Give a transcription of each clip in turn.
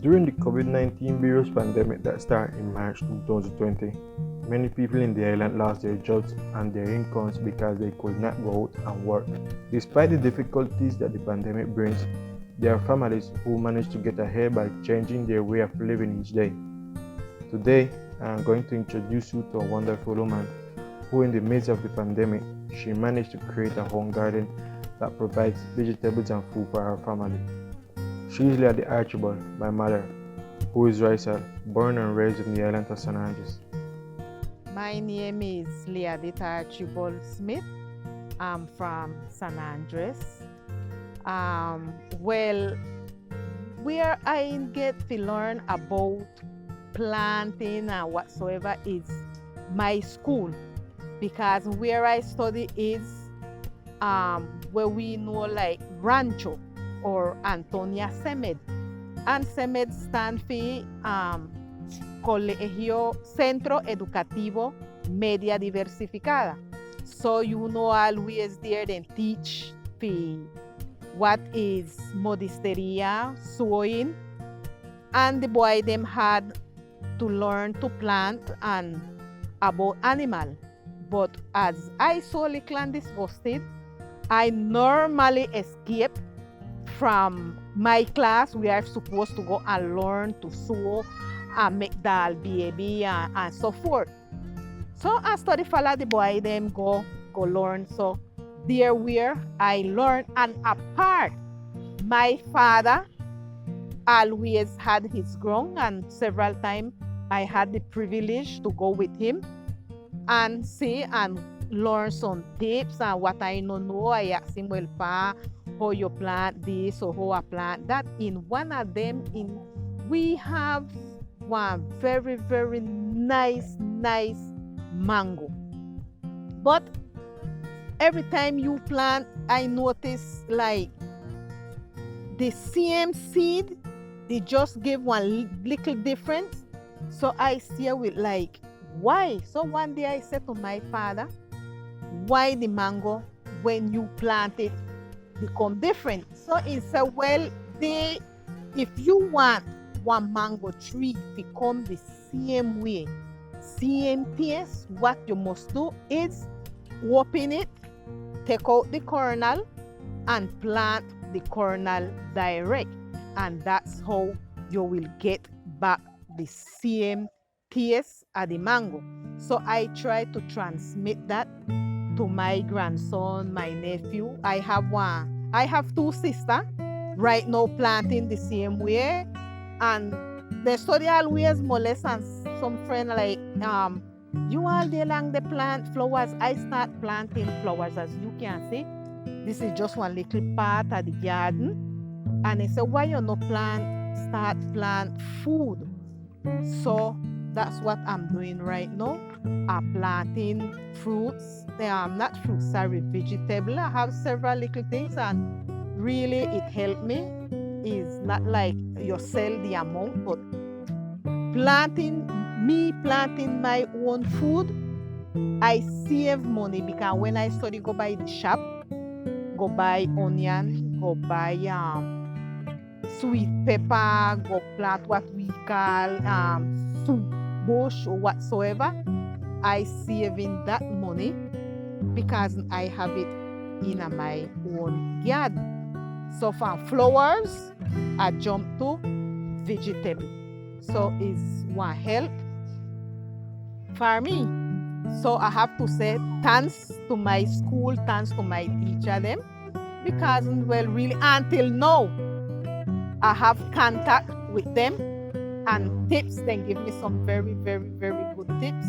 During the COVID-19 virus pandemic that started in March 2020, many people in the island lost their jobs and their incomes because they could not go out and work. Despite the difficulties that the pandemic brings, there are families who manage to get ahead by changing their way of living each day. Today, I am going to introduce you to a wonderful woman who, in the midst of the pandemic, she managed to create a home garden that provides vegetables and food for her family. She is Leah the Archibald, my mother, who is Raisal, born and raised in the island of San Andres. My name is Leah Archibald Smith. I'm from San Andres. Where I get to learn about planting and whatsoever is my school, because where I study is where we know like Rancho or Antonia Semed. And Semed stand for Colegio Centro Educativo Media Diversificada. So you know always there then teach what is modisteria, sewing, and the boy them had to learn to plant and about animal. But as I so little and disgusted, I normally escape from my class. We are supposed to go and learn to sew and make doll baby and so forth. So I study follow the boy them go learn. So there where I learn, and apart, my father always had his ground, and several times I had the privilege to go with him and see and learn some tips and what I don't know. I ask him, well, pa, how you plant this or how I plant that. In one of them, we have one very, very nice mango. But every time you plant, I notice like the same seed, they just give one little difference. So I see with like, why? So one day I said to my father, why the mango, when you plant it, become different? So he said, well, if you want one mango tree to come the same way, same taste, what you must do is open it, take out the kernel, and plant the kernel direct. And that's how you will get back the same taste of the mango. So I try to transmit that to my grandson, my nephew. I have two sisters right now planting the same way, and they study always molest, and some friend like you all day long they plant flowers. I start planting flowers. As you can see, this is just one little part of the garden. And they say, why you not start plant food? So that's what I'm doing right now. I'm planting fruits. Not fruits, sorry, vegetable. I have several little things, and really it helped me. It's not like you sell the amount, but planting my own food, I save money, because when I study, go buy the shop, go buy onion, go buy sweet pepper, go plant what we call soup bush or whatsoever. I saving that money because I have it in my own garden. So from flowers, I jump to vegetable. So it's one help for me. So I have to say thanks to my school, thanks to my teacher them, because well, really until now, I have contact with them and tips. They give me some very, very, very good tips.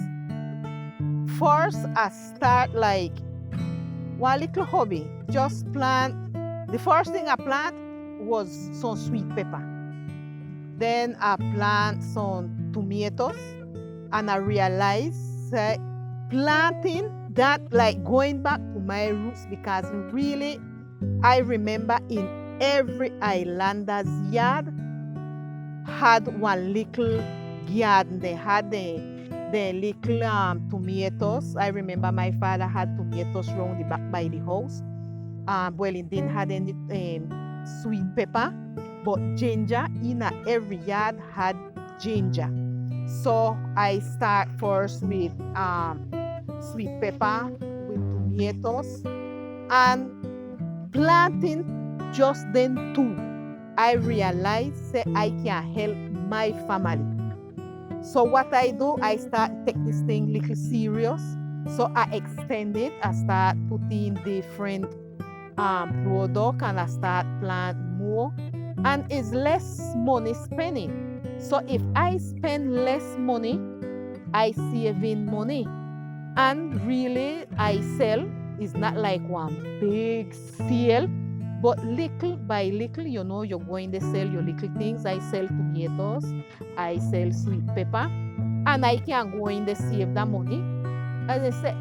First, I start like one little hobby. Just plant. The first thing I plant was some sweet pepper. Then I plant some tomatoes, and I realized planting that, like going back to my roots, because really I remember in every islander's yard had one little garden. They had the little tomatoes. I remember my father had tomatoes around the back by the house. Well, it didn't have any sweet pepper. but ginger in every yard had ginger. So I start first with sweet pepper, with tomatoes, and planting just then too. I realized that I can help my family. So what I do, I start take this thing little serious. So I extend it. I start putting different product, and I start plant more. And it's less money spending. So if I spend less money, I saving money. And really, I sell. It's not like one big sale, but little by little, you're going to sell your little things. I sell tomatoes, I sell sweet pepper, and I can go in to save the money. As I say,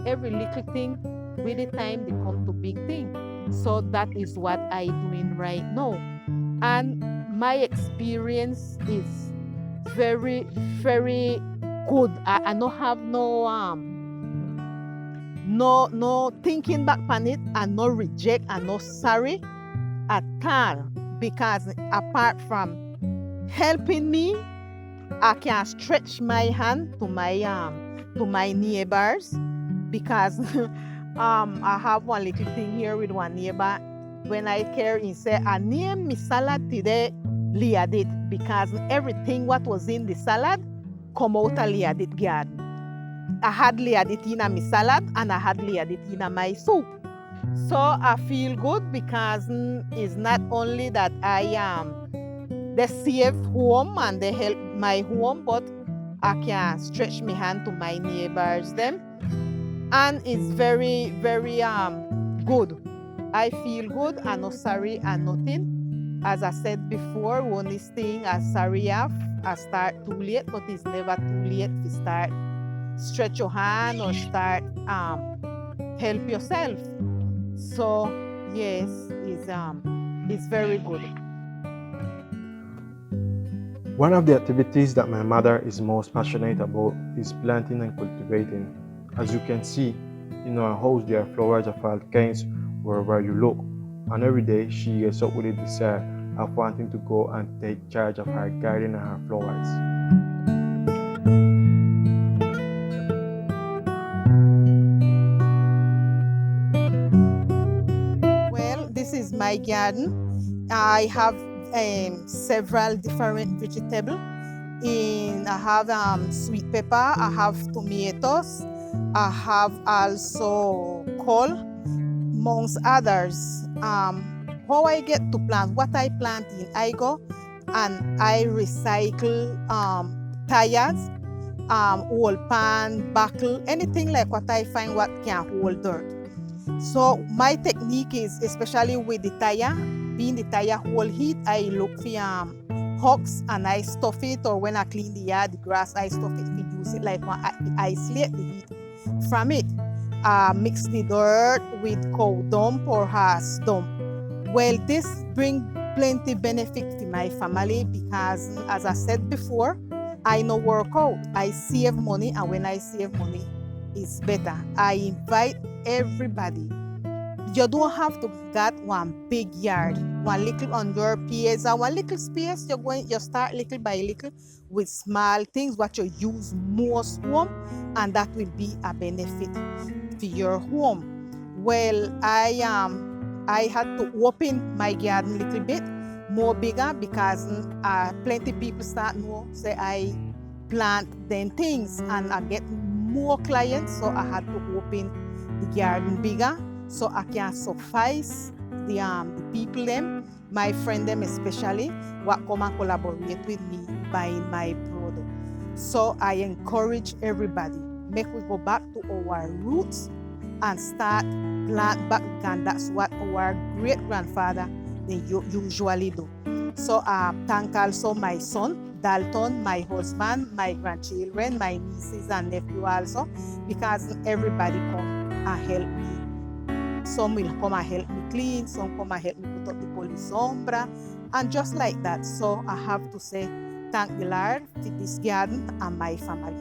every little thing, with the time they come to big thing. So that is what I doing right now. And my experience is very, very good. I don't have no thinking back on it, and no reject, and no sorry at all, because apart from helping me, I can stretch my hand to my neighbors, because I have one little thing here with one neighbor. When I care, he said, I name me salad today Liadit, because everything what was in the salad come out of Liadit garden. I had Liadit in my salad, and I had Liadit in my soup. So I feel good, because it's not only that they save home and they help my home, but I can stretch my hand to my neighbors them, and it's very, very good. I feel good. I'm not sorry and nothing. As I said before, one this thing I sorry I start too late, but it's never too late to start. Stretch your hand or start help yourself. So yes, it's very good. One of the activities that my mother is most passionate about is planting and cultivating. As you can see, in our house there are flowers of all kinds wherever you look, and every day she gets up with a desire of wanting to go and take charge of her garden and her flowers. Well, this is my garden. I have several different vegetables. I have sweet pepper, I have tomatoes, I have also col, amongst others. How I get to plant, what I plant in, I go and I recycle tires, old pan, buckle, anything like what I find what can hold dirt. So my technique is, especially with the tire, being the tire hold heat, I look for hooks and I stuff it, or when I clean the yard, the grass, I stuff it to use it like one, I isolate the heat from it. Mix the dirt with cow dump or horse dump. Well, this brings plenty benefit to my family, because as I said before, I no work out. I save money, and when I save money, it's better. I invite everybody. You don't have to get one big yard, one little under space, and one little space. You start little by little with small things what you use most home, and that will be a benefit to your home. Well, I had to open my garden a little bit more bigger, because plenty people start know say I plant them things, and I get more clients, so I had to open the garden bigger, so I can suffice the people them, my friend them especially, what come and collaborate with me buying my product. So I encourage everybody, make we go back to our roots and start plant back, and that's what our great grandfather they usually do. So I thank also my son Daulton, my husband, my grandchildren, my nieces and nephew also, because everybody come and help me. Some will come and help me clean, some come and help me put up the polisombra, and just like that. So I have to say thank the Lord for this garden and my family.